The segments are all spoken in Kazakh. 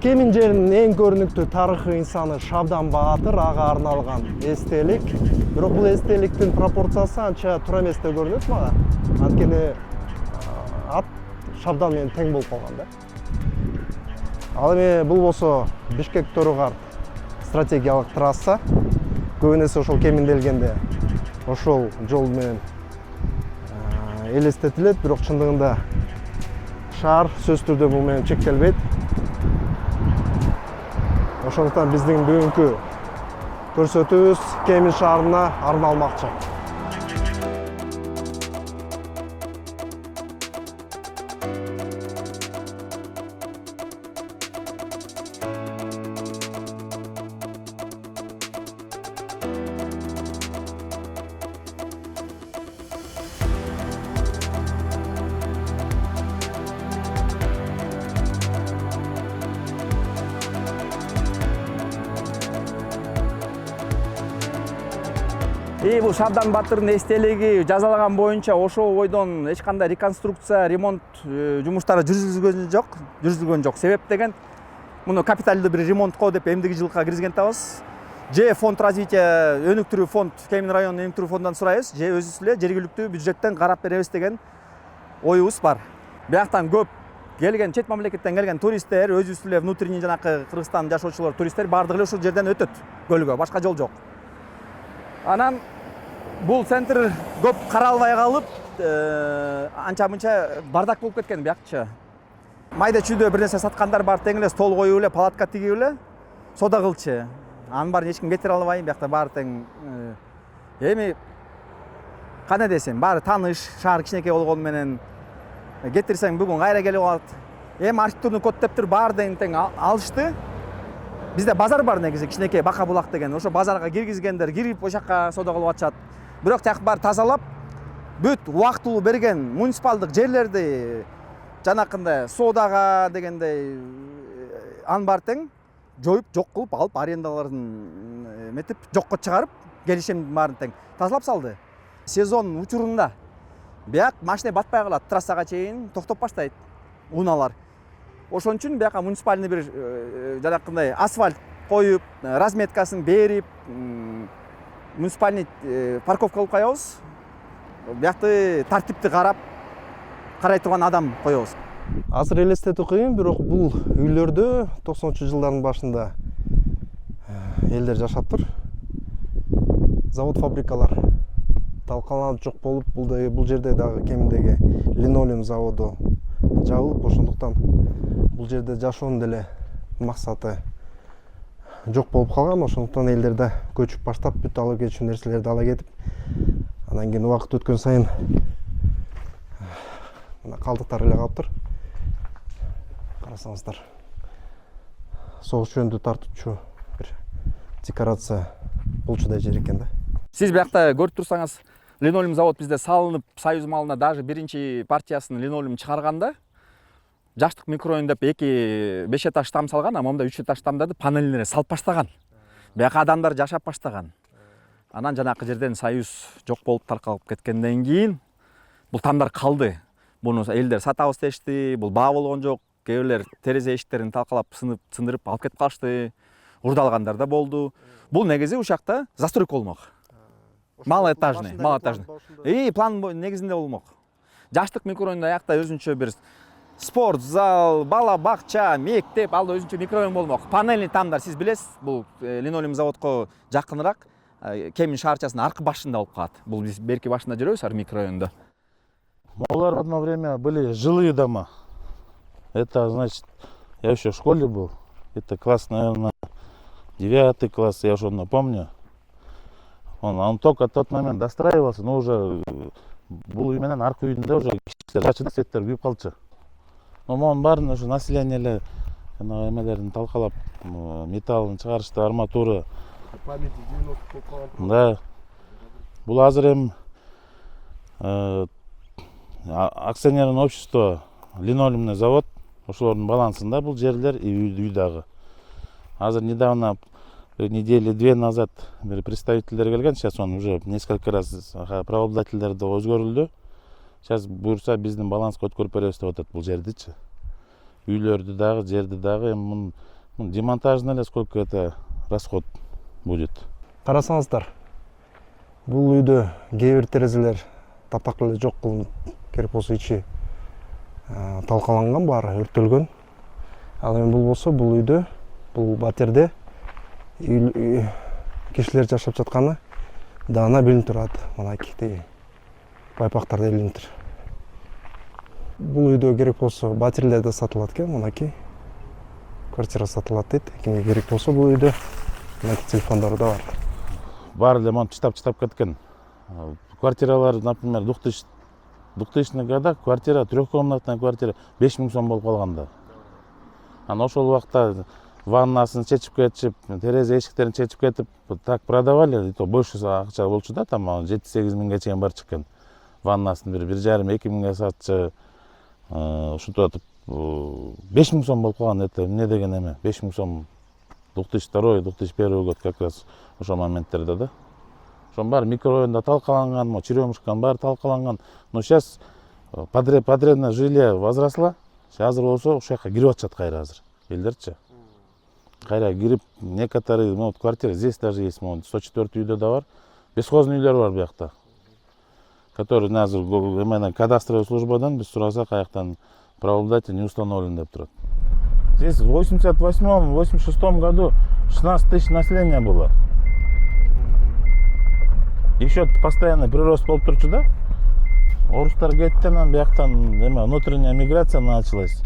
Кемин жеринин эң көрүнүктүү тарыхый инсаны Шабдан Баатыр ага арналган эстелик. Бирок бул эстеликтин пропорциясы анча туура эмес деп көрүнөт мага. Анткени ат Шабдан менен тең болуп калган да. Ал эми бул болсо Бишкек-Торугарт стратегиялык трасса. Көбүнесе ошол кеминделгенде ошол жол менен элестетилет, бирок чындыгында шаар сөзсүз түрдө бул менен чектелбейт. Ошондуктан биздин бүгүнкү көрсөтүүбүз Кемин шаарына арналмакчы. Бул Шабдан Баатырдын эстелиги жазалаган боюнча ошол бойдон эч кандай реконструкция, ремонт жумуштары жүргүзүлгөн жок. Себеп деген муну капиталдуу бир ремонт кылуу деп эмдиги жылга киргизген атабыз. Же фонд развития өнүктүрүү фонд, Кемин районунун өнүктүрүү фондунан сурайбыз, же өзүбүз эле жергиликтүү бюджеттен карап беребиз деген оюбуз бар. Бияктан көп келген, чет мамлекеттен келген туристтер, өзүбүз эле внутренний жанакы Кыргызстан жашоочулар, туристтер бардыгы эле ушул жерден өтөт көлгө, башка жол жок. Анан бул центр көп каралбай калып, анча-мынча бардак болуп кеткен биякчы. Майда чүйдө бир нерсе саткандар бар, тең эле стол коюп эле, палатка тигип эле, сода кылчы. Анын баарын эч ким кетире албай, биякта баары тең. Эми кане десем, баары тааныш, шаар кичинекей болгону менен кетирсең бүгүн кайра келип калат. Эми архитектурный код деп туруп баары тең алышты. Бизде базар бар негизи, кичинекей Бака булак деген. Ошо базарга киргизгендер, кирип ошакка сода кылып атышат. Бирок тияк баары тазалап, бүт убактылуу берген муниципалдык жерлерди жанакындай содага дегендей анын баары тең жоюп, жок кылып алып, арендаларын метип, жокко чыгарып, келишимдин баарын тең тазалап салды. Сезон учурунда бияк машина батпай калат, трассага чейин токтоп баштайт унаалар. Ошон үчүн бияка муниципальный бир жанакындай асфальт коюп, разметкасын берип, муниципальный парковка кылып коебуз. Биякты тартипти карай турган адам коебуз. Азыр элестетүү кыйын, бирок бул үйлөрдө 90-жылдардын башында элдер жашаптыр. Завод, фабрикалар талкаланып жок болуп, бул жерде дагы Кеминдеги линолеум заводу жабылып, ошондуктан бул жерде жашоонун деле максаты жок болуп калган. Ошондуктан элдер да көчүп баштап, бүт алып кетчү нерселерди ала кетип, анан кийин убакыт өткөн сайын мына калдыктар эле калыптыр. Карасаңыздар, согуш жөнүндө тартуучу бир декорация болчудай жер экен да. Сиз биякта көрүп турсаңыз, линолеум завод бизде салынып, Союз малына даже биринчи партиясын линолеум чыгарганда, Жаштык микрорайон деп 2-5 этаж там салган, а момда 3 этаж тамдарды панелине салып баштаган. Бияка адамдар жашап баштаган. Анан жанакы жерден Союз жок болуп таркалып кеткенден кийин бул тамдар калды. Буну элдер сатабыз дешти, бул баа болгон жок. Кээ бирлер терезе эшиктерин талкалап, сындырып алып кетип калышты. Урдалгандар да болду. Бул негизи ушакта застройка болмок. Малоэтажный. План негизинде болмок. Жаштык микрорайонунда аякта өзүнчө бир спорт зал, бала бакча, мектеп, ал өзүнчө микрорайон болмок. Панельный тамдар, сиз билесиз, бул линолеум заводко жакыныраак Кемин шаарчасынын аркы башында болуп калат. Бул биз берки башында жүрөбүз, ар микрорайондо. Олар в одно время были жилые дома. Это, значит, я еще в школе был. Это класс, наверное, 9 класс, я уже напомню. Он только в тот момент достраивался, но уже был именно аркы үйдүндө уже жачыдык светтер күйүп калчу. Но монун баарын уже население эле эмелерин талкалап, металлын чыгарышты, арматура. Памяти 90 болуп калган. Да. Бул азыр эми акционерное общество линолеумный завод, ошолордун балансында бул жерлер и үй дагы. Азыр недавно, недели 2 назад бир представительдер келген, сейчас он уже несколько раз правообладательдер да өзгөрүлдү. Сейчас буюрса биздин баланска өткөрүп беребиз деп атат бул жердичи. Үйлөрдү дагы, жерди дагы, эми Ну, демонтажно ли, сколько это расход будет? Карасаңыздар, бул үйдө кээ бир терезелер таптак эле жок кылынып, керек болсо ичи талкаланган, баары өрттөлгөн. Ал эми бул болсо, бул үйдө, бул батирде кишилер жашап жатканы даана билинип турат. Мынакей тиги байпактарда илинип тур. Бул үйдө керек болсо батирлер да сатылат экен, мынакей. Квартира сатылат дейт. Кимге керек болсо бул үйдө мынакей телефондор да бар. Баары эле монтип чытап кеткен. Квартиралар, например, 2000 годах квартира, трехкомнатная квартира 5000 сом болуп калганда. Ана ошол убакта ваннасын чечип кетип, терезе эшиктерин чечип кетип, так продавали, и то больше акча болчу да, там 7-8 миңге чейин барып чыккан. Ваннасын 1,5-2 миңге сатчы. Ушинтип атып 5000 сом болуп калган, это эмне деген эме? 5000 сом 2002-2001 год как раз ошол моменттерде да. Ошонун баары микрорайонда талкаланган, Черемушканын баары талкаланган. Но сейчас потребное жилье возросло. Азыр болсо ошол жака кирип атышат кайра азыр. Элдерчи. Кайра кирип, некоторые, вот квартира здесь даже есть, 104 үйдө да бар. Бесхозный үйлөр бар биякта. Который азыр эмene кадастровый службадан биз сурасак, аяктан правообладатель не установлен деп турат. Здесь в 88-86 году 16 тысяч населения было. Еще постоянно прирост болуп турчу да. Орустар кетти, анан бияктан внутренняя миграция началась.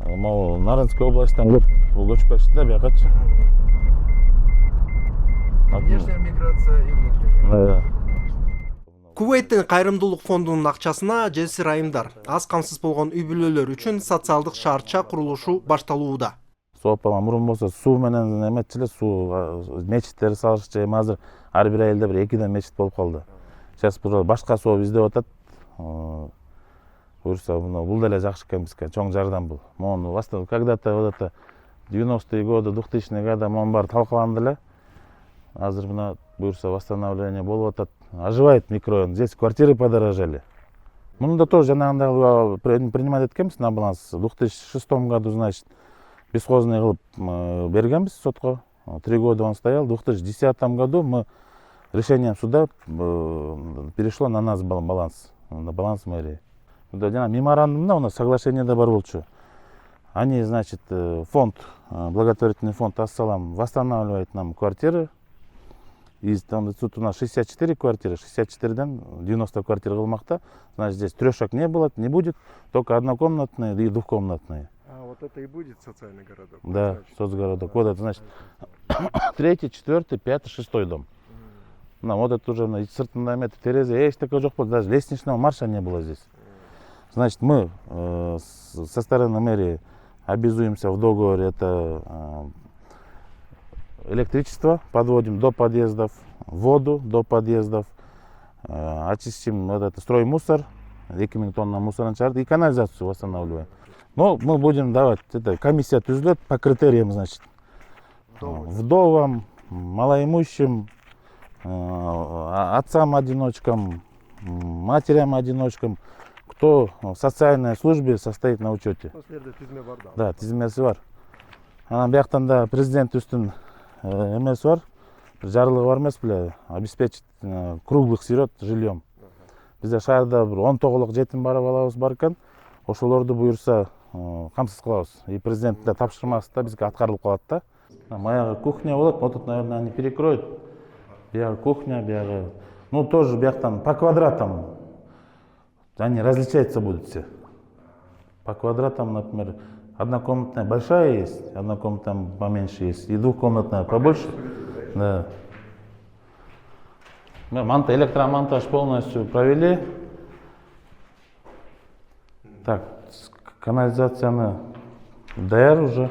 Могу Нарынской областьтан көчүп кетишти да биякачы. Внешняя миграция и внутренняя. Кувейттин кайрымдуулук фондунун акчасына Жесир айымдар аз камсыз болгон үй бүлөлөр үчүн социалдык шаарча курулушу башталууда. Сопала мурун болсо суу менен эметчиле, суу мечиттер салышчы, эми азыр ар бир айылда бир 2 мечит болуп калды. Сейчас башка соо издеп атат. Буюрса, бул деле жакшы экен бизге, чоң жардам бул. Мону когда-то вот это 90-е годы, 2000-е годы монун баары талкаланды эле. Азыр мына буюрса восстановление болуп атат. Оживает микрорайон. Здесь квартиры подорожали. Мунда тоже жанагындай принимать эткенбиз на баланс. В 2006 году, значит, бесхозный кылып бергенбиз сотко. 3 года он стоял. В 2010 году мы решением суда перешло на нас баланс, на баланс мэрии. Меморандумда у нас соглашение бар болчу. Они, значит, фонд, благотворительный фонд Ассалам восстанавливает нам квартиры. И там тут у нас 64 квартиры, 64-ден 90 квартир кылмакта. Значит, здесь трешек не было, не будет, только однокомнатные и двухкомнатные. А вот это и будет социальный городок? Да, соцгородок. Вот это, значит, 3-й, 4-й, 5-й, 6-й дом. Ну, вот это уже сыртында эметип терезе эч такой жок болду, даже лестничного марша не было здесь. Значит, мы со стороны мэрии обязуемся в договоре, это электричество подводим до подъездов, воду до подъездов, очистим вот это строймусор, 2000 тонна мусорын чыгарды и канализацию восстанавливаем. Но мы будем давать, это комиссия түзүлөт по критериям, значит, вдовам, малоимущим, отцам-одиночкам, матерям-одиночкам, кто в социальной службе состоит на учете. Да, тизмеси бар. Анан бияктан да президент үстүн эмеси бар, жарлыгы бар эмес беле, обеспечить круглых сирот жильем. Бизде шаарда бир 10 тоголок жетим балабыз бар экен, ошолорду буюрса камсыз кылабыз. И президент да тапшырмасы да бизге аткарылып калат да. Моя кухня болот, вот тут, наверное, они перекроют. Биягы кухня, биягы, ну тоже бияктан по квадратам. Они различаться будут все. По квадратам, например, однокомнатная большая есть, однокомнатная поменьше есть, и двухкомнатная побольше. Да. Мы электромонтаж полностью провели. Так, канализацияны даяр уже.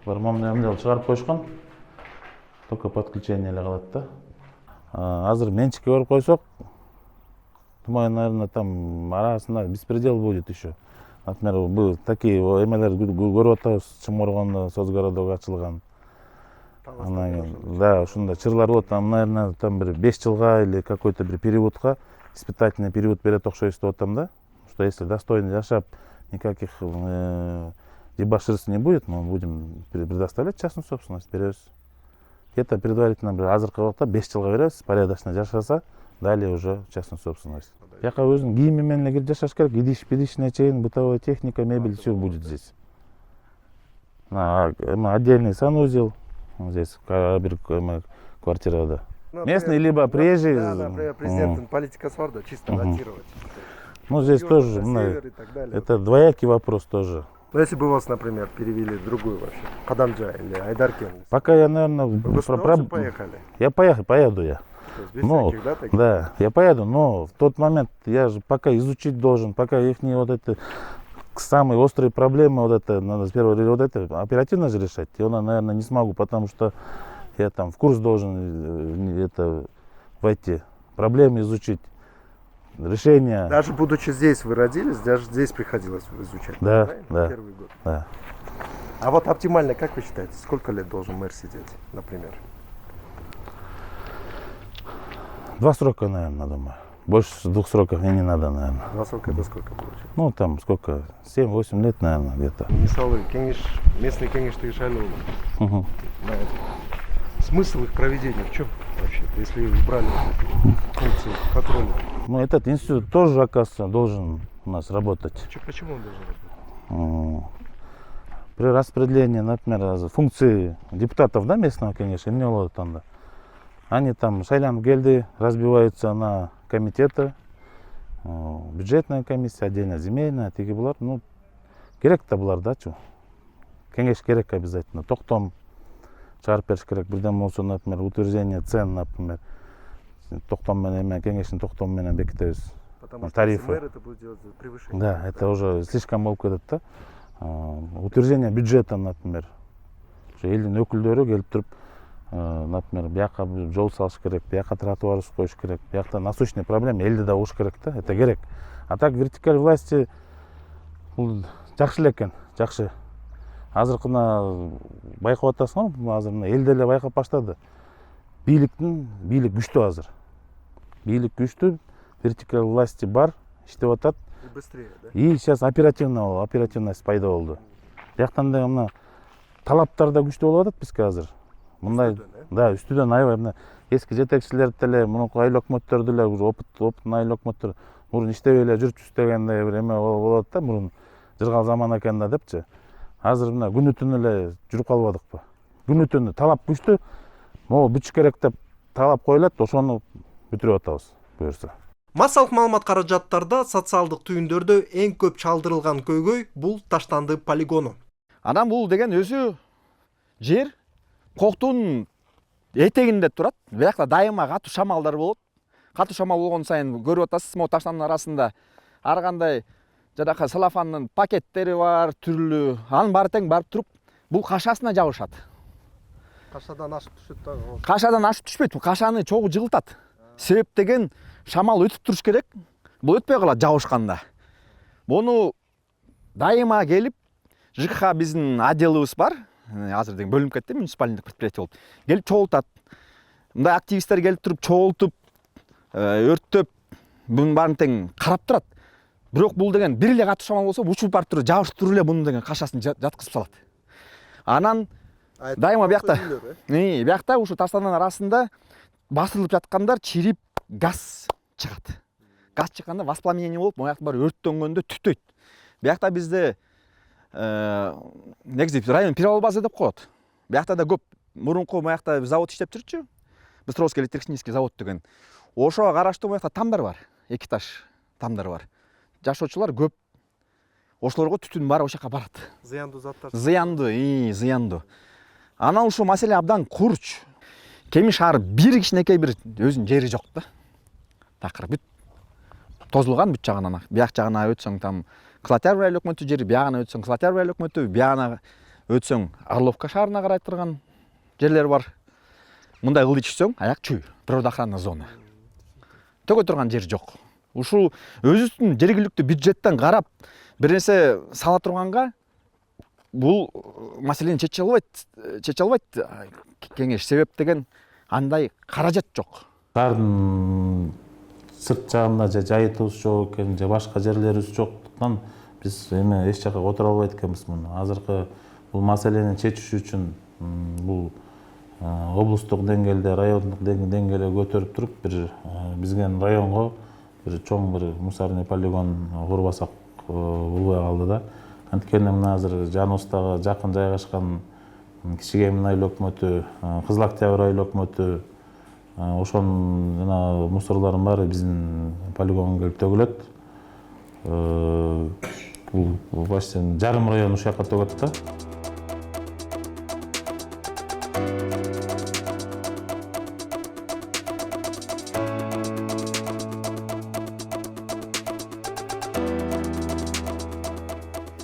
Бармамны чыгарып койшкан. Только подключение эле калат да. Азыр менчикке барып койсок, думаю, наверное, там арасында беспредел будет еще. Например, был такие эмелер көрүп атабыз, Чыморгондо соцгородок ачылган. Да, ушундай чырлар болот. Там, наверное, там бир 5 жылга или какой-то бир периодка испытательный период берет окшойбуз деп атам да. Что если достойно жашап, никаких дебоширства не будет, мы будем предоставлять частную собственность, беребиз. Где-то предварительно бир азыркы убакта 5 жылга беребиз, порядочно жашаса, далее уже частную собственность. Яка өзүнүн кийими менен эле жашаш керек, идиш-бидишине чейин бытовая техника, мебель, все будет здесь. Отдельный санузел здесь, бир квартирада. Местный либо приезжий. Да, например, президенттин политикасы бар да, чисто датировать. Ну, здесь тоже, Север и так далее. это двоякий вопрос тоже. Ну, если бы вас, например, перевели в другую вообще, Кадамджа или Айдаркен, Пока я, наверное, вы бы тоже поехали? Я поеду я. То есть без Ну, всяких, да, таких? Да, я поеду, но в тот момент я же пока изучить должен, пока их вот это самые острые проблемы, вот это надо сперва вот это оперативно же решать. Я, наверное, не смогу, потому что я там в курс должен это войти, проблемы изучить, решения. Даже будучи здесь, вы родились, даже здесь приходилось изучать, Да, правильно? да. Первый год. Да. А вот оптимально, как вы считаете, сколько лет должен мэр сидеть, например? 2 срока, наверное, думаю. Больше 2 сроков мне не надо, наверное. 2 срока это сколько получится? Ну, там сколько, 7-8 лет, наверное, где-то. Мисалы, местный кеңештеги шайлоо. Мгм. Смысл их проведения в чем вообще, если убрали функцию контроля? Ну, этот институт тоже, оказывается, должен у нас работать. Почему он должен работать? При распределении, например, функции депутатов, да, местного, конечно, эмне болот анда. Они там шайланып келди, разбиваются на комитеты, бюджетная комиссия, отдельно земельная, тиги булар. Ну, керек-то булар, да, чу. Кеңеш керек обязательно. Токтом чыгарып бериш керек. Бирден болсо, например, утверждение цен, например, токтом менен, кеңештин токтому менен бекитебиз. Потому что тарифы. мэр это будет делать превышение. Да, это уже слишком болуп кетет да. Утверждение бюджета, например. Элдин өкүлдөрү келип туруп, например, бияка жол салыш керек, бияка тротуар коюш керек, биякта насущный проблема элди да угуш керек да, это керек. А так вертикаль власти бул жакшы эле экен, жакшы. Азыркына байкап атасыңбы, азыр мына эл деле байкап баштады. Бийлик күчтүү азыр. Бийлик күчтүү, вертикаль власти бар, иштеп атат. И быстрее, да? И сейчас оперативность пайда болду. Бияктан да мына талаптар да күчтүү болуп атат бизге азыр. Мындай, да, үстүдөн аябай мына эски жетекчилер деле, мунуку айыл өкмөттөр деле уже опыттуу айыл өкмөттөр мурун иштебей эле жүрчүбүз дегендей бир эме болот да, мурун жыргал заман экен да депчи. Азыр мына күнү түнү эле жүрүп калбадыкпы? Күнү түнү талап күчтүү, могу бүтүш керек деп талап коюлат, ошону бүтүрүп атабыз буюрса. Массалык маалымат каражаттарда социалдык түйүндөрдө эң көп чалдырылган көйгөй бул Таштанды полигону. Анан бул деген өзү жер коктун этегинде турат. Биякта дайыма катуу шамалдар болот. Катуу шамал болгон сайын көрүп атасыз, могу таштандын арасында ар кандай жадака целлофандын пакеттери бар, түрлүү. Анын баары тең барып туруп, бул кашасына жабышат. Кашадан ашып түшөт да. Кашадан ашып түшпөйт, кашаны чогуу жыгылтат. Себеп деген шамал өтүп туруш керек. Бул өтпөй калат жабышканда. Буну дайыма келип, ЖКХ биздин отделыбыз бар. Азыр деген бөлүнүп кетти, муниципалдык предприятие болуп. Келип чогултат. Мындай активисттер келип туруп чогултуп, өрттөп, бунун баарын тең карап турат. Бирок бул деген бир эле катуу шамал болсо, учуп барып туруп жабышып туруп эле мунун деген кашасын жаткызып салат. Анан дайыма биякта ушу таштандын арасында басылып жаткандар чирип газ чыгат. Газ чыкканда воспламенение болуп, моякта бар өрттөнгөндө түтөйт. Биякта бизде негизи район первая база деп коет. Биякта да көп мурунку моякта завод иштеп жүрчү. Быстровский электротехнический завод деген. Ошого караштуу моякта тамдар бар. 2 этаж тамдар бар. Жашоочулар көп. Ошолорго түтүн бар, ошо жака барат. Зыяндуу заттар. Зыяндуу. Анан ушул маселе абдан курч. Кеми шаар бир кичинекей бир өзүнүн жери жок да. Такыр бүт тозулган бүт жагынан. Бияк жагына өтсөң там Клатер айыл өкмөтү жери, биягына өтсөң Клатер айыл өкмөтү, биягына өтсөң Орловка шаарына карай турган жерлер бар. Мындай кылып ичсең, аяк чүй, природоохранный зона. Төгө турган жер жок. Ушул өзүбүздүн жергиликтүү бюджеттен карап бир нерсе сала турганга бул маселени чече албайт кеңеш. Себеп деген андай каражат жок. Шаардын сырт жагында же жайытыбыз жок экен, же башка жерлерибиз жоктуктан биз эме эч жака отура албайт экенбиз муну. Азыркы бул маселени чечиш үчүн бул облустук деңгээлде, райондук деңгээлге көтөрүп туруп, бир бизге районго бир чоң бир мусорный полигон курбасак болбой калды да. Анткени мына азыр жаныбыздагы жакын жайгашкан Кичигеймин айыл өкмөтү, Кызыл Октябрь айыл өкмөтү, ошонун жана мусорлордун баары биздин полигонго келип төгүлөт. Бул почти жарым район ушул жака төгөт да.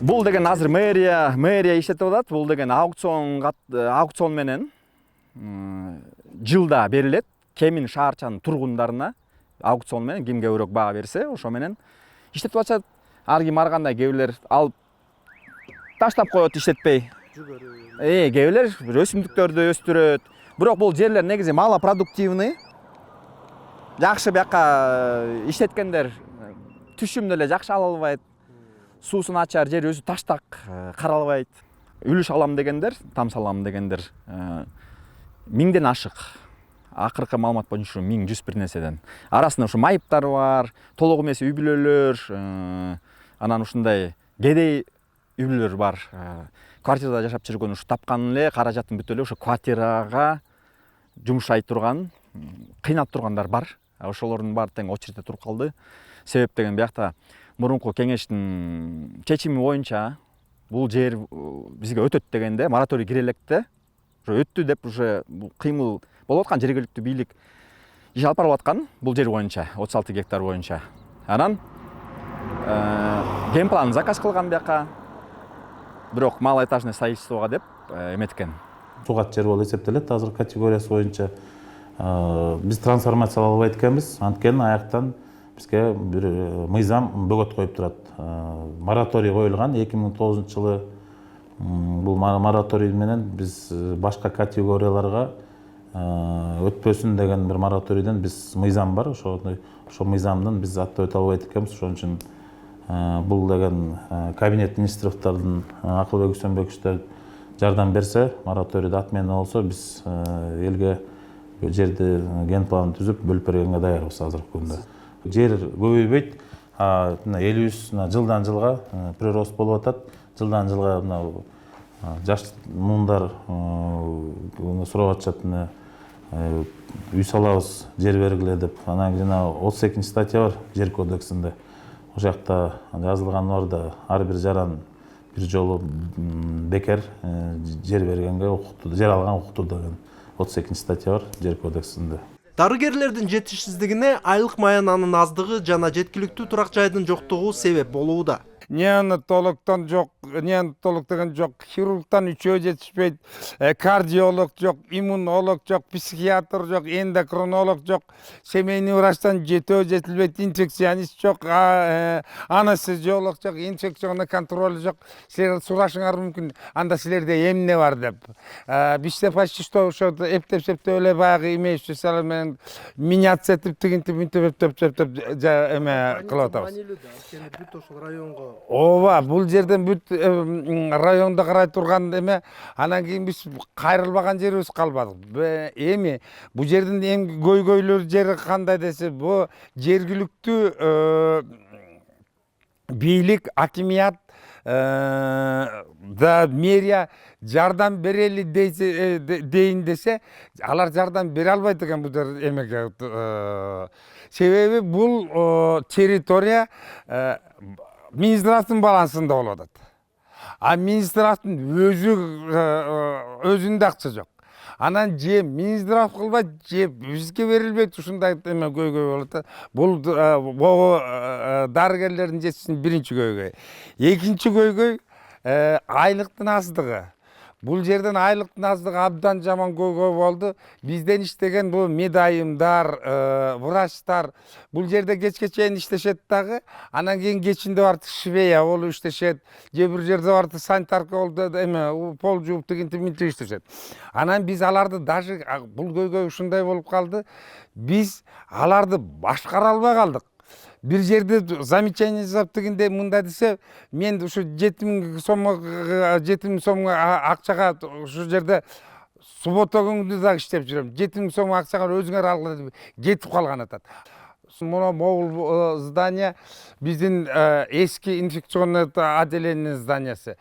Бул деген азыр мэрия иштетип атат. Бул деген аукцион менен жылда берилет. Кемин шаарчанын тургундарына аукцион менен кимге көбүрөөк баа берсе, ошо менен иштетип атат. Ар ким ар кандай кээ алып таштап коет иштетпей. Кээ бирлер өсүмдүктөрдү өстүрөт. Бирок бул жерлер негизи малопродуктивный. Жакшы бияка иштеткендер түшүм деле жакшы ала албайт. Суусун ачар жер өзү таштак каралбайт. Үлүш алам дегендер, там салам дегендер 1000ден ашык. Акыркы маалымат боюнча 1100 бир нерседен. Арасында ушу майыптар бар, толугу эмес үй бүлөлөр, анан ушундай кедей үй бүлөлөр бар. Квартирада жашап жүргөн ушу тапкан эле каражатын бүтө эле ушу квартирага жумшай турган, кыйнап тургандар бар. Ошолордун баары тең очередте туруп калды. Себеп деген биякта мурунку кеңештин чечими боюнча бул жер бизге өтөт дегенде мораторий кире электе өттү деп уже кыймыл болуп аткан жергиликтүү бийлик иш алып барып аткан бул жер боюнча 36 гектар боюнча. Анан генплан заказ кылган бияка. Бирок малоэтажный строительствого деп эметкен. Сугат жер болуп эсептелет азыр категориясы боюнча. Биз трансформациялай албайт экенбиз. Анткени аяктан бизге бир мыйзам бөгөт коюп турат. Мораторий коюлган 2009-жылы. Бул мораторий менен биз башка категорияларга өтпөсүн деген бир мораторийден биз мыйзам бар. Ошо мыйзамдын биз аттап өтө албайт экенбиз. Ошон үчүн бул деген кабинет министрликтердин Акылбек Үсөнбековичтер жардам берсе, мораторийди отмена болсо, биз элге жерди генплан түзүп бөлүп бергенге даярбыз азыркы күндө. Жер көбөйбөйт, элибиз жылдан жылга прирост болуп атат. Жылдан жылга жаш муундар сурап атышат, үй салабыз, жер бергиле деп. Анан жана 32 статья бар жер кодексинде. Ошол жакта жазылган орда ар бир жаран бир жолу бекер жер бергенге укуктуу, жер алган укуктуу деген 32 статья бар жер кодексинде. Дарыгерлердин жетишсиздигине айлык маянанын аздыгы жана жеткиликтүү турак жайдын жоктугу себеп болууда. Неонатологтан жок, неонатолог деген жок, хирургтан үчөө жетишпейт, кардиолог жок, иммунолог жок, психиатр жок, эндокринолог жок, семейный врачтан жетилбейт, инфекционист жок, анестезиолог жок, инфекционный контроль жок. Силер сурашыңар мүмкүн, анда силерде эмне бар деп. Бизде почти что ошо эптеп-септеп эле баягы имеющий сала менен меняться этип, тигинтип, эме кылып атабыз. Бүт ошол районго Ооба, бул жерден бүт районда карай турган эме, анан кийин биз кайрылбаган жерибиз калбады. Эми бул жердин эң көйгөйлөр жери кандай десе, бу жергиликтүү бийлик, акимият да мэрия жардам берели дейин десе, алар жардам бере албайт экен бул эмеге. Себеби бул территория Минздравдын балансында болуп атат. Минздравдын өзүндө акча жок. Анан же Минздрав кылбайт, же бизге берилбейт, ушундай эме көйгөй болот да. Бул дарыгерлердин жетишинин биринчи көйгөйү. Экинчи көйгөй айлыктын аздыгы. Бул жерден айлыктын аздыгы абдан жаман көйгөй болду. Бизден иштеген бул медайымдар, врачтар бул жерде кечке чейин иштешет дагы. Анан кийин кечинде барып швея болуп иштешет. Же бир жерде барып санитарка болду, эме пол жууп тигинтип иштешет. Анан биз аларды даже бул көйгөй ушундай болуп калды. Биз аларды башкара албай калдык. бир жерде замечание жасап дегенде мында десе мен ушу 7000 сомго акчага ушул жерде суббота күнү дагы иштеп жүрөм. 7000 сом акчага өзүңөр алгыла деп кетип калган атат. Мына могул здание биздин эски инфекционный отделение зданиясы.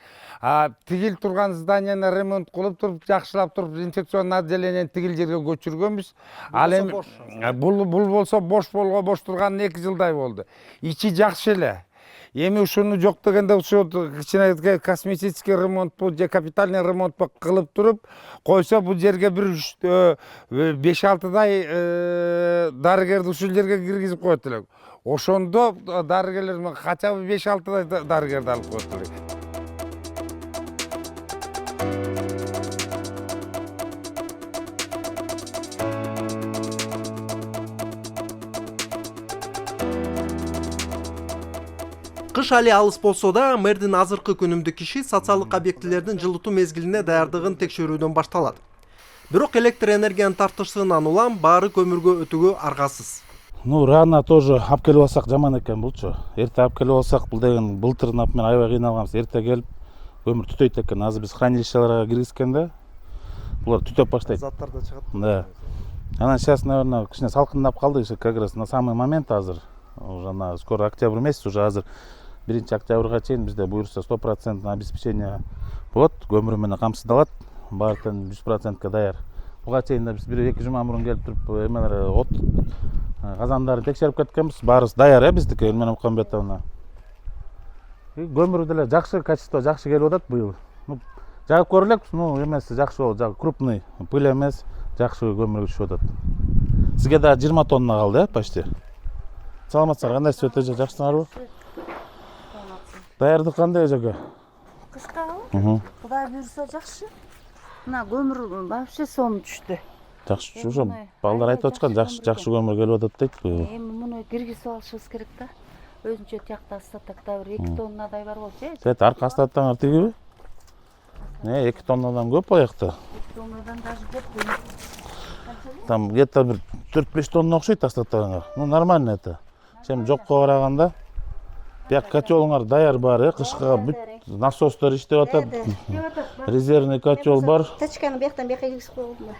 Тигил турган зданияны ремонт кылып туруп, жакшылап туруп, инфекционный отделениени тигил жерге көчүргөнбүз. Ал эми бул болсо бош турган 2 жылдай болду. Ичи жакшы эле. Эми ушуну жок дегенде ушу кичине косметический ремонт же капитальный ремонт кылып туруп койсо бул жерге бир 5-6дай дарыгерди ушул жерге киргизип коет элек. Ошондо дарыгерлер хотя бы 5-6дай дарыгерди алып коет элек. Кыш али алыс болсо да, мэрдин азыркы күнүмдүк иши социалдык объектилердин жылытуу мезгилине даярдыгын текшерүүдөн башталат. Бирок электр энергиянын тартышынан улам баары көмүргө өтүүгө аргасыз. Рано тоже алып келип алсак жаман экен булчу. Эрте алып келип алсак, бул деген былтыр, например, аябай кыйналганбыз. Эрте келип көмүр түтөйт экен. Азыр биз хранилищелерге киргизгенде булар түтөп баштайт. Заттар да чыгат. Да. Анан сейчас, наверное, кичине салкындап калды, как раз на самый момент азыр. Уже скоро октябрь месяц, уже азыр 1 октябрга чейин бизде буюрса 100% обеспечение болот, көмүр менен камсыздалат, баары 100%ка даяр. Буга чейин да биз 1-2 жума мурун келип туруп эмелер от казандарын текшерип кеткенбиз, баарыбыз даяр биздики Элмира Мукамбетовна. Көмүр деле жакшы, качество жакшы келип атат быйыл. Жагып көрөлөк, эмеси жакшы болду, крупный, пыль эмес, жакшы көмүр түшүп атат. Сизге да 20 тонна калды, почти. Саламатсыздар, кандай сөтө жакшысыңарбы? Даярдык кандай эжеке? Кышкабы? Кудай буйрса жакшы. Мына көмүр вообще сом түштү. Жакшы, ошо балдар айтып аткан, жакшы көмүр келип атат дейт быйыл. Эми муну киргизип алышыбыз керек да. Өзүнчө тиякта астатакта бир 2 тоннадай бар болчу. Сет арка астаттаңар тигиби? 2 тоннадан көп аякта. 2 тоннадан даже көп. Там где-то бир 4-5 тонна окшойт астаттагаңар. Нормально это. Чем жокко караганда бияк котелуңар даяр бар, кышка бүт насостор иштеп атат. Резервный котел бар. Тачканы бияктан бияка киргизип койгом.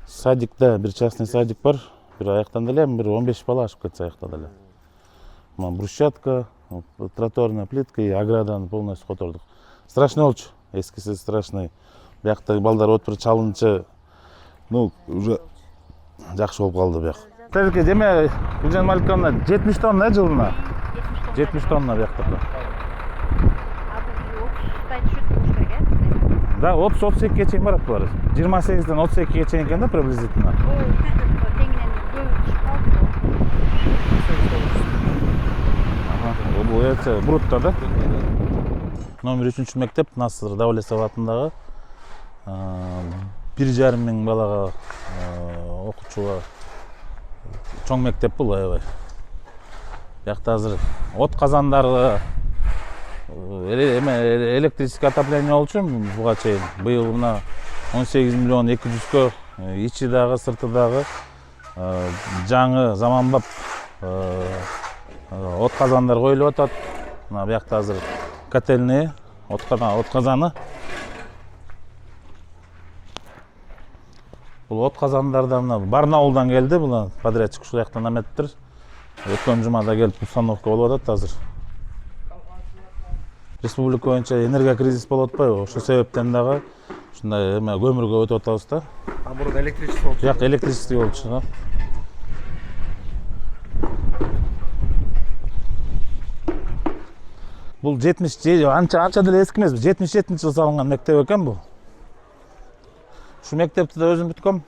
Садикта бир частный садик бар. Бир аяктан деле бир 15 бала ашып кетсе аякта деле. Брусчатка, тротуарная плитка и ограданы полностью котордук. Страшный болчу. Эскиси страшный. Биякта балдар отуруп чалынчы. Уже жакшы болуп калды бияк. Тезке деме, Гүлжан Маликовна 70 тонна жылына. 70 тонна биякта. Да, 30-32 чейин барат булар. 28-ден 32-ге чейин экен да приблизительно. Бул эте брутто да. Номер 3 мектеп Насыр Давлетов атындагы 1,5 миң балага окуучуга чоң мектеп бул аябай. Биякта азыр от казандары, электрический отопление болчу буга чейин. Быйыл мына 18 миллион 200кө ичи дагы, сырты дагы жаңы заманбап от казандар коюлуп атат. Мына биякта азыр котельный, от казаны. Бул от казандардан мына Барнаулдан келди, бул подрядчик ушул жактан эметтир. Өткөн жумада келип установка болуп атат азыр. Республика боюнча энергия кризис болуп атпайбы? Ошол себептен дагы ушундай көмүргө өтүп атабыз да. Мурда электричество болчу. Жак электричество болчу да. Бул 70 анча деле эски эмес, 77-жылы салынган мектеп экен бул. Ушу мектепти да өзүм бүткөм.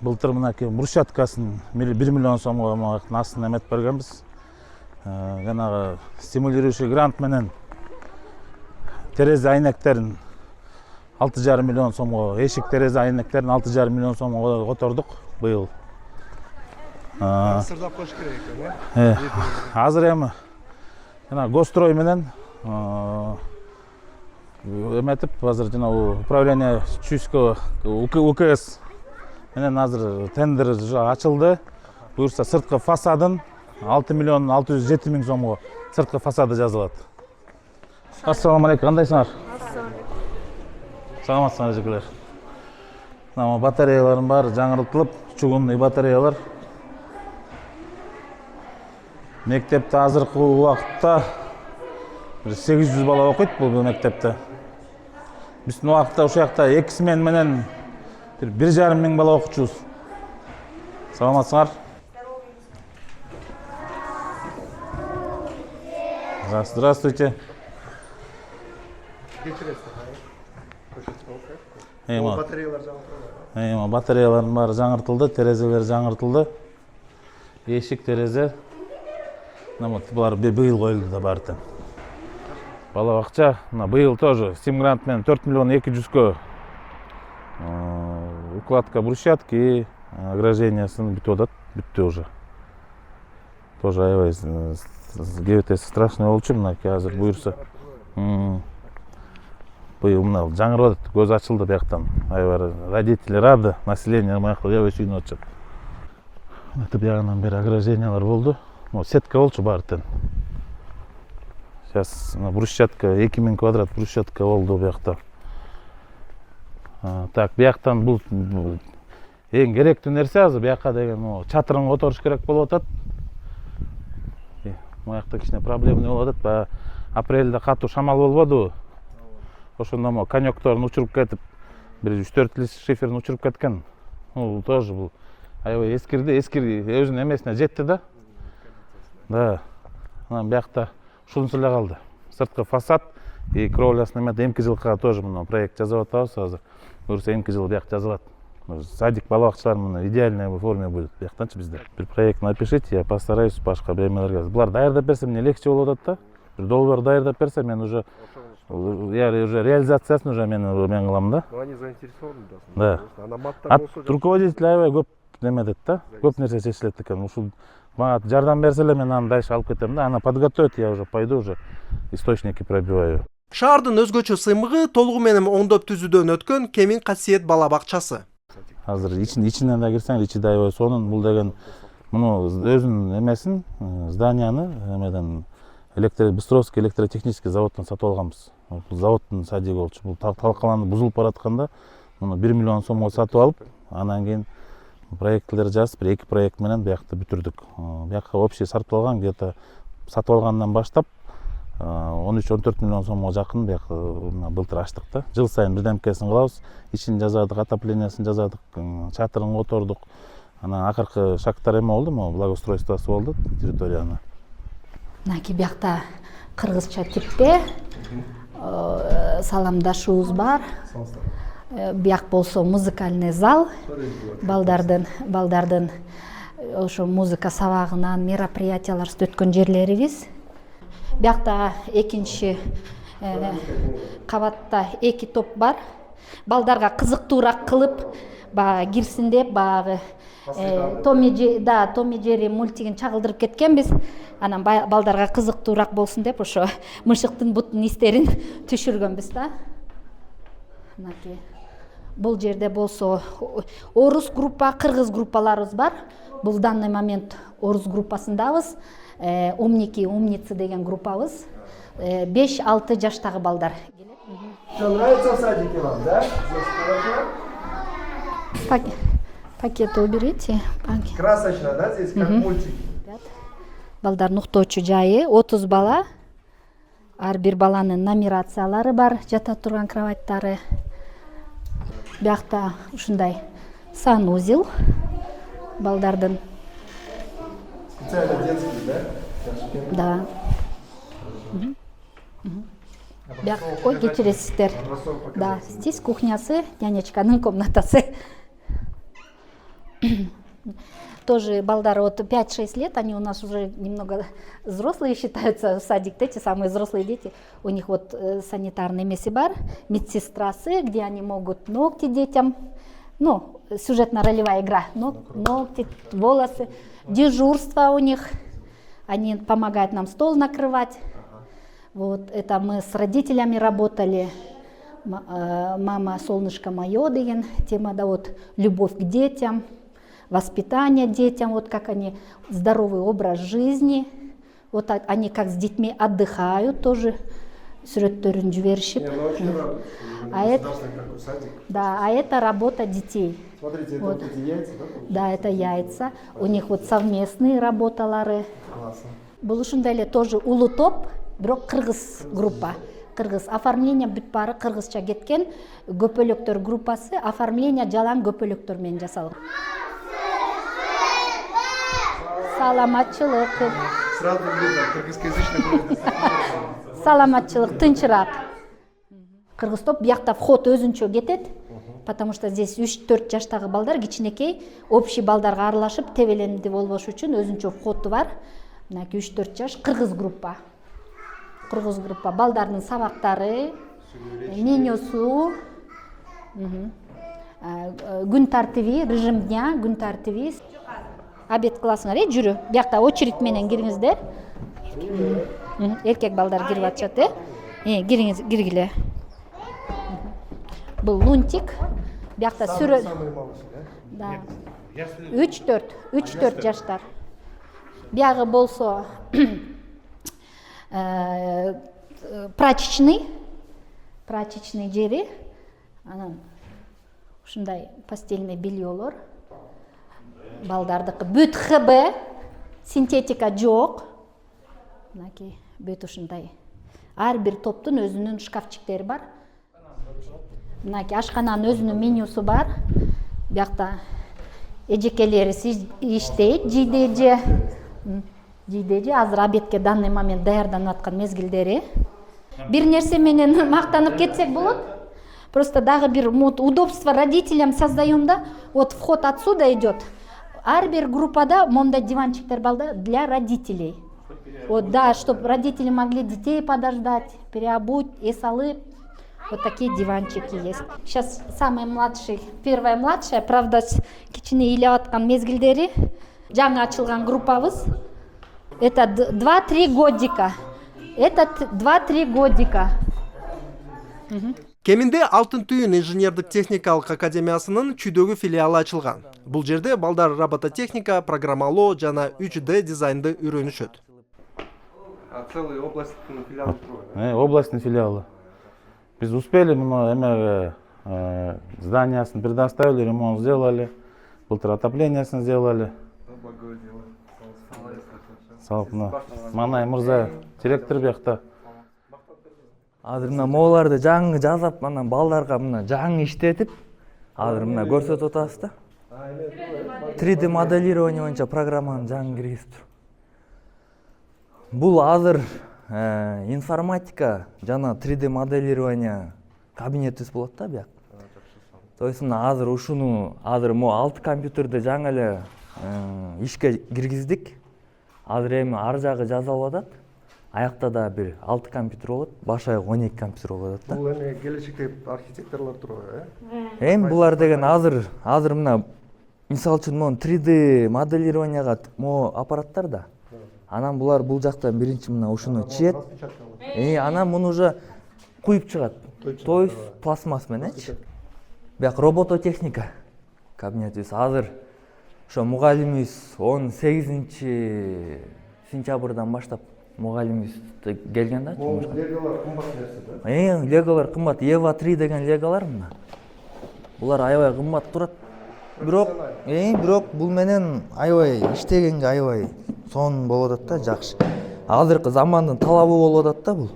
Былтыр мынакей брусчаткасын 1 миллион сомго астына эмет бергенбиз. Жанагы стимулирующий грант менен терезе айнектерин 6,5 миллион сомго, эшик терезе айнектерин 6,5 миллион сомго котордук быйыл. Сырдап коюш керек экен, Азыр эми Гострой менен эметип азыр жана управление Чуйского УКС менен азыр тендер ачылды. буюрса сырткы фасадын 6 миллион 607 миң сомго сырткы фасады жазылат. Ассаламу алейкум, кандайсыңар? Саламатсыңар эжекелер. Мына батареяларым бар, жаңыртылып, чугунный батареялар. Мектепте азыркы убакытта 800 бала окуйт бул мектепте. Биздин убакытта ушул жакта 2 смен менен 1,5 миң бала окучубуз. Саламатсыңар? Здравствуйте. Батареяларым баары жаңыртылды, терезелер жаңыртылды. Эшик, терезе. Булар быйыл коюлду да баары. Бала бакча, быйыл тоже стимгрант менен 4 миллион 200-кө укладка брусчатки, ограждениясын бүтүп атат, бүттү уже. Тоже аябай кебетеси страшный болчу, мынакей азыр буюрса. Быйыл мына жаңырып атат, көз ачылды бияктан. Аябай родители рады, население мынакей аябай сүйүнүп атышат. Это биягынан бери ограждениялар болду. Сетка болчу баары. Сейчас брусчатка 2000 квадрат брусчатка болду биякта. Так, бияктан бул эң керектүү нерсе азыр бияка деген чатырын которуш керек болуп атат. Мыякта кичине проблема болуп атат. Апрелде катуу шамал болбоду. Ошондо конёкторун учуруп кетип, бир 3-4 лист шиферин учуруп кеткен. Бул тоже бул аябай эскирди, өзүнүн эмесине жетти да. Да. Анан биякта ушунусу эле калды. Сырткы фасад и кровлясын эме эмки жылкыга тоже мына проект жазып атабыз азыр. Буюрса эмки жыл бияк жазылат. Садик, бала бакчалар мына идеальной форме будет бияктанчы бизде. Бир проект напишите, я постараюсь башка бремелерге. Булар даярдап берсем мне легче болуп атат да. Бир долбоор даярдап берсе мен уже уже реализациясын уже мен кылам да. Они заинтересованы, да. Руководитель аябай көп неметет да. Көп нерсе чечилет экен. Ушул мага жардам берсе эле мен аны дальше алып кетем да. Аны подготовить, я уже пойду уже источники пробиваю. Шаардын өзгөчө сыймыгы толугу менен оңдоп түзүүдөн өткөн Кемин Касиет бала бакчасы. Азыр ичинен да кирсең, ичи да аябай сонун. Бул деген муну өзүнүн эмесин, зданияны эмеден Быстровский электротехнический заводдон сатып алганбыз. Бул заводдун садиги болчу. Бул талкаланып бузулуп баратканда муну 1 миллион сомго сатып алып, анан кийин проектлер жазып, 2 проект менен биякты бүтүрдүк. Биякка общий сарпталган где-то сатып алгандан баштап 13-14 миллион сомго жакын биякты былтыр ачтык да. Жыл сайын бирдемкесин кылабыз. Ичин жазадык, отоплениясын жазадык, чатырын котордук. Анан акыркы шарттар эме болду, благоустройствосы болду территорияны. Мынакей биякта кыргызча типте саламдашуубуз бар. Бияк болсо музыкальный зал. Балдардын ошо музыка сабагынан мероприятиялар өткөн жерлерибиз. Биякта экинчи кабатта 2 топ бар. Балдарга кызыктуураак кылып, баягы кирсин деп, баягы Томи Джерри мультигин чагылдырып кеткенбиз. Анан балдарга кызыктуураак болсун деп ошо мышыктын бутун истерин түшүргөнбүз да. Мынакей. Бул жерде болсо орус группа, кыргыз группаларыбыз бар. Бул данный момент орус группасындабыз. Умницы деген группабыз. 5-6 жаштагы балдар. Что, нравится в садике вам, да? Пакеты уберите. Красочно, да, здесь как мультик? Балдардын уктоочу жайы 30 бала. Ар бир баланын номерациялары бар, жата турган кроваттары. Биякта ушундай санузел балдардын. Специально детский, да? Да. Ой, кечиресиздер. Да, здесь кухнясы, нянечканын комнатасы. Тоже балдары от 5-6 лет, они у нас уже немного взрослые считаются, в садик, эти самые взрослые дети. У них вот санитарный месибар, медсестрасы, где они могут ногти детям, ну, сюжетно-ролевая игра, ногти, волосы, дежурство у них, они помогают нам стол накрывать. Вот это мы с родителями работали, мама, солнышко мое, деген тема, да, вот любовь к детям. воспитание детям, вот как они, здоровый образ жизни, вот они как с детьми отдыхают тоже, сүрөттөрүн жиберишип. А это, да, а это работа детей. Смотрите, это Вот. вот эти яйца, да? Да, это яйца. У них вот совместные работалары. Классно. Бул ушундай эле тоже улуу топ, бирок кыргыз группа. Кыргыз оформление бүт баары кыргызча кеткен. Көпөлөктөр группасы оформление жалаң көпөлөктөр менен жасалган. Саламатчылык. Сразу видно, кыргызскоязычный. Саламатчылык, тынчыраак. Кыргыз топ биякта вход өзүнчө кетет. Потому что здесь 3-4 жаштагы балдар кичинекей общий балдарга аралашып тебелемди болбош үчүн өзүнчө входу бар. Мынакей 3-4 жаш кыргыз группа. Кыргыз группа балдардын сабактары, менюсу, күн тартиби, режим дня, күн тартиби. Обед классыңар, жүрү. Биякта очередь менен кириңиздер. Эркек балдар кирип атышат, кириңиз, киргиле. Бул лунтик. Биякта сүрө. Самый малыш, да? Да. 3-4 жаштар. Биягы болсо прачечный жери. Анан ушундай постельный бельелор. Балдардыкы бүт ХБ, синтетика жок. Мынакей бүт ушундай. Ар бир топтун өзүнүн шкафчиктери бар. Мынакей ашкананын өзүнүн менюсу бар. Биякта эжекелери иштейт, жейде азыр обедке данный момент даярданып аткан мезгилдери. Бир нерсе менен мактанып кетсек болот. Просто дагы бир удобство родителям создаем, да. Вот вход отсюда идет. Ар бир группада мондай диванчиктер балда для родителей. Вот, да, чтобы родители могли детей подождать, переобуть, эс алып. Вот такие диванчики есть. Сейчас самый младший, первая младшая, правда, кичине илеп аткан мезгилдери. Жаңы ачылган группабыз. Это 2-3 годика. Это 2-3 годика. Кеминде Алтын Түйүн инженердик техникалык академиясынын Чүйдөгү филиалы ачылган. Бул жерде балдар робототехника, программалоо жана 3D дизайнды үйрөнүшөт. Целый областный филиал строят. Областный филиалы. Biz успели, мы зданиясын предоставили, ремонт сделали, былтыр отоплениесін сделали. Манай Мырза, директор бияқта. Азыр мына могуларды жаңы жазап, мына балдарга мына жаңы иштетип, азыр мына көрсөтүп атабыз да. 3D моделирование боюнча программаны жаңы киргизип. Бул азыр информатика жана 3D моделирование кабинетибиз болот да бияк. То есть мына азыр ушуну азыр мо 6 компьютерди жаңы эле ишке киргиздик. Азыр эми ар жагы жазалып атат. Аякта да бир 6 компьютер болот, баш аяк 12 компьютер болот да. Бул эми келечекте архитекторлор турат, Эми булар деген азыр мына мисалы үчүн мону 3D моделированияга мо аппараттар да. Анан булар бул жактан биринчи мына ушуну чиет. Анан муну уже куюп чыгат. То есть пластмасс мененчи. Бияк робототехника кабинетибиз азыр ошо мугалимибиз 18 сентябрдан баштап мугалимибиз келген да. Леголар кымбат нерсе да? Леголар кымбат. Ева 3 деген леголар мына. Булар аябай кымбат турат. Бирок бул менен аябай иштегенге аябай сон болуп атат да, жакшы. Азыркы замандын талабы болуп атат да бул.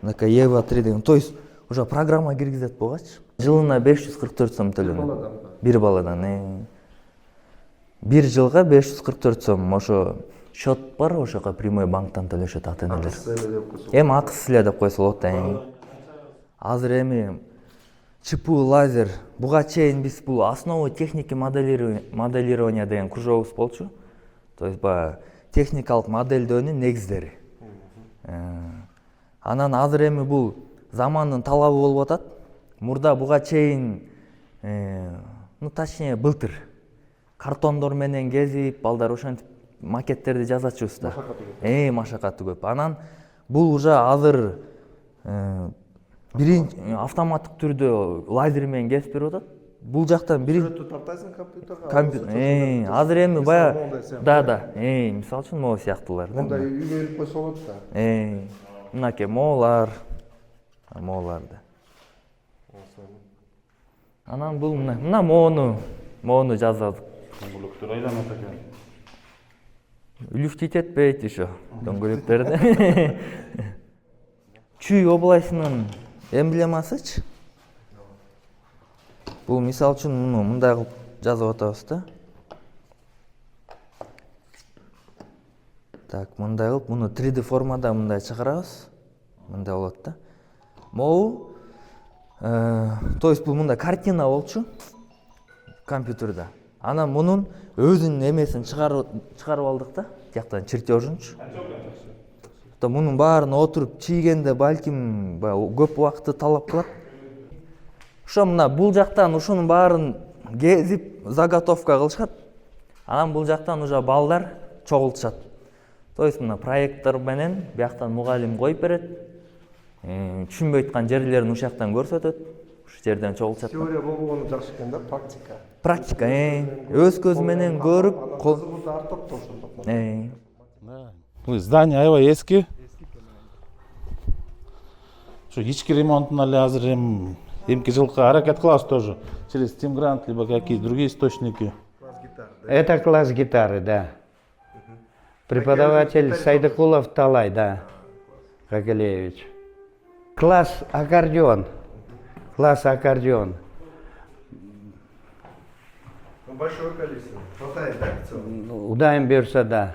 Мынакей Ева 3 деген. То есть уже программа киргизет болгачы. Жылына 544 сом төлөнөт. Бир баладан. Бир жылга 544 сом. Ошо счет бар, ошого прямой банктан төлөшөт ата-энелер. Эми акысыз эле деп койсо болот да. Азыр эми ЧПУ лазер. Буга чейин биз бул основа техники моделирования деген кружогубуз болчу. То есть техникалык модельдөөнүн негиздери. Анан азыр эми бул замандын талабы болуп атат. Мурда буга чейин, точнее былтыр картондор менен кезип, балдар ошентип макеттерди жазачубуз да. Машакаты көп. Анан бул уже азыр биринчи автоматтык түрдө лазер менен кесип берип атат. бул жактан бир тартасың компьютерге. азыр эми баягы да мисалы үчүн могу сыяктуулар да. Мындай үйгө илип койсо болот да. Мынакей моолар да. Анан бул мына моону жазабыз. Дөңгөлөктөр айланат экен. Үлүф титетпейт еще дөңгөлөктөрдө. Чүй областынын эмблемасычы. Бул мисалы үчүн муну мындай кылып жазып атабыз да. Так, мындай кылып муну 3D формада мындай чыгарабыз. Мындай болот да. Могу то есть бул мындай картина болчу компьютерде. Анан мунун өзүнүн эмесин чыгарып алдык да. Тияктан чертежунчу. Мунун баарын отуруп чийгенде балким көп убакытты талап кылат. Ошо мына бул жактан ушунун баарын кезип заготовка кылышат. Анан бул жактан уже балдар чогултушат. То есть мына проектор менен бияктан мугалим коюп берет. Түшүнбөй аткан жерлерин ушул жактан көрсөтөт. Ушул жерден чогултушат. Теория болгону жакшы экен да, практика. Практика, өз көзү менен көрүп, кызыгууду артат да ошондо. Бул здание аябай эски. Şu içki ремонтуна эле азыр эмки жылкы аракет кылабыз тоже. Через Тимгрант, либо какие другие источники. Это класс гитары, да. Преподаватель Сайдыкулов Талай, да. Кагелевич. Класс аккордеон. Класс аккордеон. Большое количество. Хватает, да? Удайым берсе, да.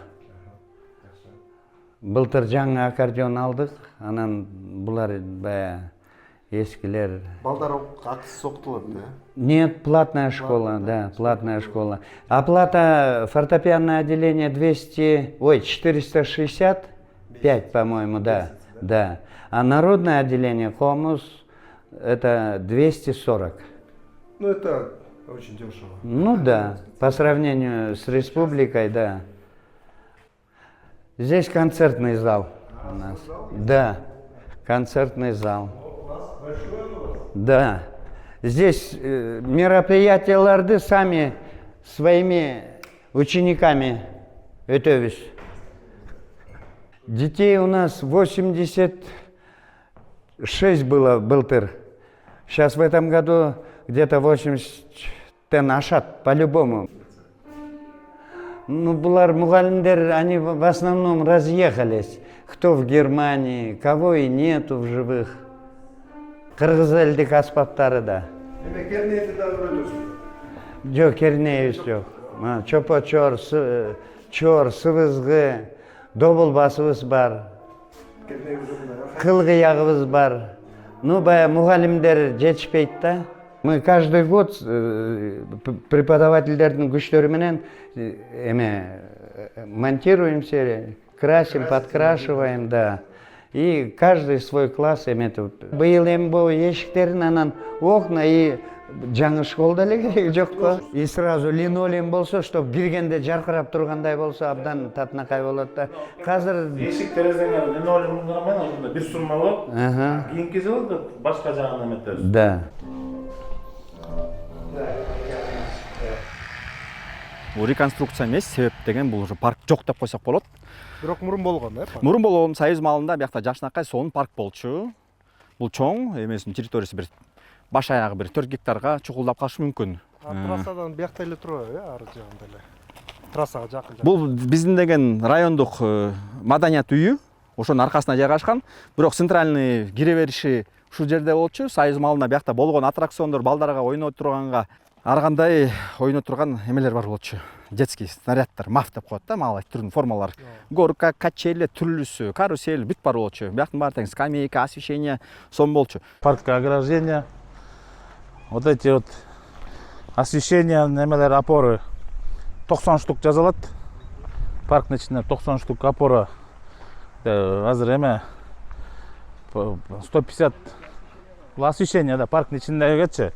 Былтыр жаңы аккордеон алдык, анан булар бая эскилер. Балдар акысыз окутулат, да? Нет, платная школа, да, платная школа. Оплата фортепианное отделение 465, по-моему, да, да. А народное отделение Комус это 240. Ну это очень дешево. Ну да, по сравнению с республикой, да. Здесь концертный зал у нас. Да, концертный зал. Да. Здесь мероприятияларды сами своими учениками өтөбүз. Детей у нас 86 было былтыр. Сейчас в этом году где-то 80-тен ашат по-любому. Ну, булар мугалимдер, они в основном разъехались. Кто в Германии, кого и нету в живых. Кыргыз элдик аспаптары да. Кернейди дагы көрөсүң. Жок, кернейбиз жок. Чопо-чор, чор, сыбызгы, добул басыбыз бар. Кыл кыягыбыз бар. Ну, бая мугалимдер жетишпейт да. Мы каждый год преподавательдердин күчтөрү менен монтируемся, красим, подкрашиваем, да. И каждый свой класс эметип. Быйыл эми бул эшиктерин анан окна и жаңы школда эле кереги жок го. И сразу линолеум болсо, чтоб киргенде жаркырап тургандай болсо абдан татынакай болот да. Азыр Эшик терезеңер линолеумдар менен ошондо бир сурма болот. Кийинки жылы башка жагын эметебиз. Да. Бул реконструкция эмес, себеп деген бул уже парк жок деп койсок болот. Бирок мурун болгон, да? Мурун болгон Союз маалында биякта жакшынакай сонун парк болчу. Бул чоң эмесинин территориясы бир баш аягы бир 4 гектарга чукулдап калышы мүмкүн. Трассадан биякта эле турабы, ары жагында эле. Трассага жакын. Бул биздин деген райондук маданият үйү, ошонун аркасына жайгашкан. Бирок центральный кире бериши ушул жерде болчу. Союз маалында биякта болгон аттракциондор, балдарга ойноп турганга ар кандай ойноп турган эмелер бар болчу. Детский снаряддар, маф деп коет да, мал түрдүн формалар. Горка, качели, түрлүсү, карусель, бүт бар болчу. Бияктын баары тең скамейка, освещение сон болчу. Паркка ограждение. Вот эти вот освещение, немелер, опоры 90 штук жазалат. Парктын ичинде 90 штук опора. Азыр эме 150 освещение, да, парктын ичиндегичи.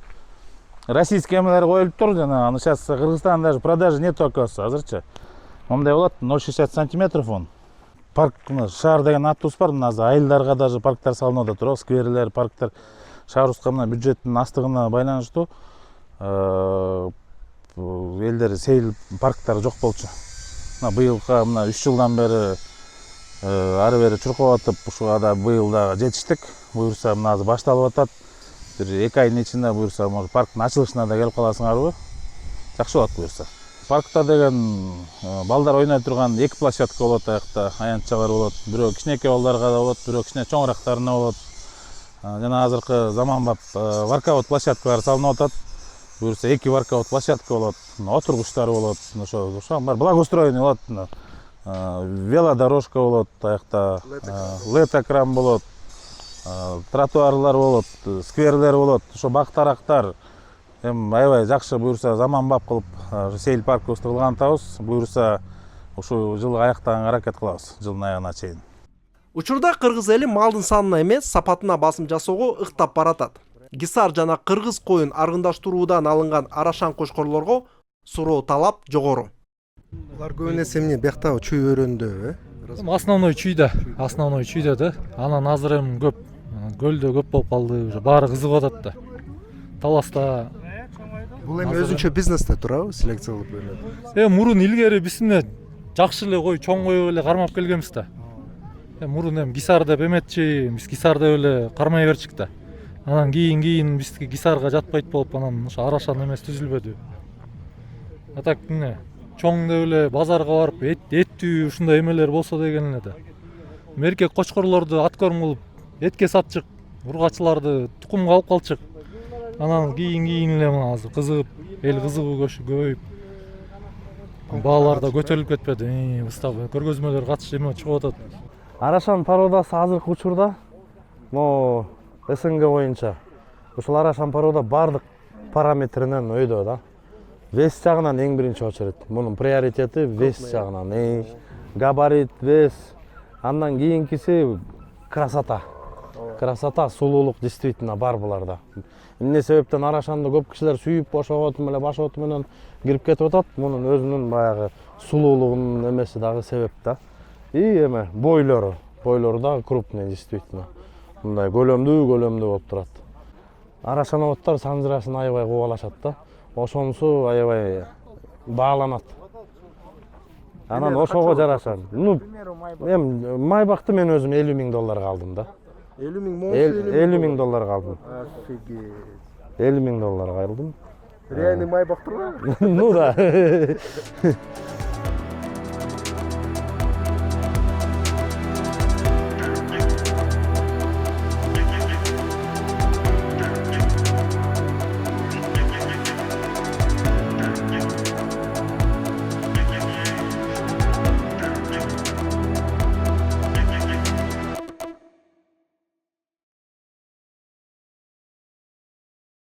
Российский эмелер коюлуп тур жана, аны сейчас Кыргызстанда даже продажи нет оказывается, азырчы. Мондай болот, 0,60 сантиметров он. Парк, шаар деген аттуус бар, мына айылдарга даже парктар салынып атат, скверлер, парктар. Шаарыбызга мына бюджеттин астыгына байланыштуу элдер сейил парктары жок болчу. Мына быйылга мына 3 жылдан бери ары бери чуркап атып, ушуга да быйыл да жетиштик. Буюрса мына азыр башталып атат. Бир 2 айдын ичинде буюрса может парктын ачылышына да келип каласыңарбы? Жакшы болот буюрса. Паркта деген балдар ойной турган 2 площадка болот, аякта аянтчалар болот. Бирөө кичинекей балдарга да болот, бирөө кичине чоңурактарына болот. Жана азыркы заманбап воркаут площадкалар салынып атат. Буюрса 2 воркаут площадка болот, отургучтар болот, ошо бар благоустроенный болот. Велодорожка болот, аякта лед-экран болот, тротуарлар болот, скверлер болот, ошо бак-тарактар. Эми аябай жакшы буюрса заманбап кылып сейил паркыбызды атабыз. Буюрса ушу жылы аяктаганга аракет кылабыз, жылдын аягына чейин. Учурда кыргыз эли малдын санына эмес, сапатына басым жасоого ыктап баратат. Гисар жана кыргыз коюн аргындаштыруудан алынган арашан кошкорлорго суроо талап жогору. Булар көбүнесе эмне биякта чүй өрөөндө, Основной чүйдө да. Анан азыр эми көп көлдө көп болуп калды, уже баары кызыгып атат да. Таласта бул эми өзүнчө бизнесте турабы, селекция кылып өрөөнү? Мурун илгери биз эмне жакшы эле кой, чоң кой эле кармап келгенбиз да. Мурун эми гисар деп эметчи, биз гисар деп эле кармай берчик да. Анан кийин бизге гисарга жатпайт болуп, анан ошо арашан эмес түзүлбөдү. Так эмне чоң деп эле базарга барып эттүү ушундай эмелер болсо деген эле да. Эркек кочкорлорду аткорм кылып этке сатчык, ургачыларды тукумга алып калчык. Анан кийин эле мына азыр кызыгып, эл кызыгуу көбөйүп, баалар да көтөрүлүп кетпеди. Устав көргөзмөлөр катыш эме чыгып атат. Арашан породасы азыркы учурда могу СНГ боюнча ушул арашан порода бардык параметринен өйдө да. Вес жагынан эң биринчи очередь. Мунун приоритети вес жагынан. Габарит, вес. Андан кийинкиси красота. Красота, сулуулук действительно бар буларда. Эмне себептен арашанды көп кишилер сүйүп ошого эле баш оту менен кирип кетип атат. Мунун өзүнүн баягы сулуулугунун эмеси дагы себеп да. Эме бойлору да крупный действительно. Мындай көлөмдүү болуп турат. Арашановоттор санжырасын аябай кубалашат да. Ошонусу аябай бааланат. Анан ошого жараша. Эми майбакты мен өзүм $50,000 алдым да. $50,000 алдым. $50,000 алдым. Реальный майбак турбу? Ну да.